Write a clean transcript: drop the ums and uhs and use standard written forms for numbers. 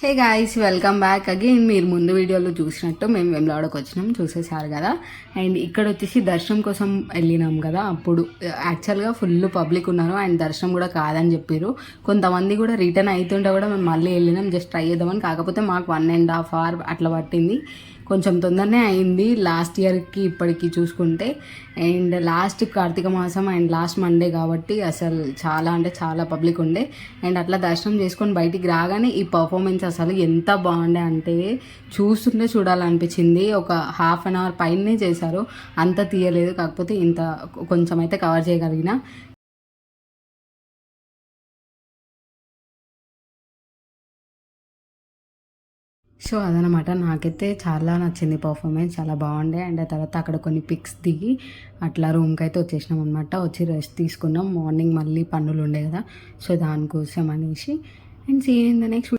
Hey guys, welcome back again. మీరు ముందు వీడియోలో చూసినట్టు మేము వెమ్లవాడకు వచ్చినాం, చూసేసారు కదా. అండ్ ఇక్కడ వచ్చేసి దర్శనం కోసం వెళ్ళినాం కదా. అప్పుడు యాక్చువల్గా ఫుల్ పబ్లిక్ ఉన్నారు అండ్ దర్శనం కూడా కాదని చెప్పారు. కొంతమంది కూడా రిటర్న్ అవుతుంటే కూడా మేము మళ్ళీ వెళ్ళినాం జస్ట్ ట్రై చేద్దామని. కాకపోతే మాకు 1.5 hour అట్లా పట్టింది. కొంచెం తొందరనే అయింది లాస్ట్ ఇయర్కి ఇప్పటికి చూసుకుంటే. అండ్ లాస్ట్ కార్తీక మాసం అండ్ లాస్ట్ మండే కాబట్టి అసలు చాలా అంటే చాలా పబ్లిక్ ఉండే. అండ్ అట్లా దర్శనం చేసుకొని బయటికి రాగానే ఈ పర్ఫార్మెన్స్ అసలు ఎంత బాగుండే అంటే చూస్తుంటే చూడాలనిపించింది. ఒక 1/2 hour పైనే చేశారు, అంత తీయలేదు. కాకపోతే ఇంత కొంచెం అయితే కవర్ చేయగలిగిన. సో అదనమాట, నాకైతే చాలా నచ్చింది పర్ఫార్మెన్స్, చాలా బాగుండే. అండ్ ఆ తర్వాత అక్కడ కొన్ని పిక్స్ దిగి అట్లా రూమ్కి అయితే వచ్చేసినాం అనమాట. వచ్చి రెస్ట్ తీసుకున్నాం. మార్నింగ్ మళ్ళీ పనులు ఉండే కదా, సో దానికోసం అనేసి. And see in the next.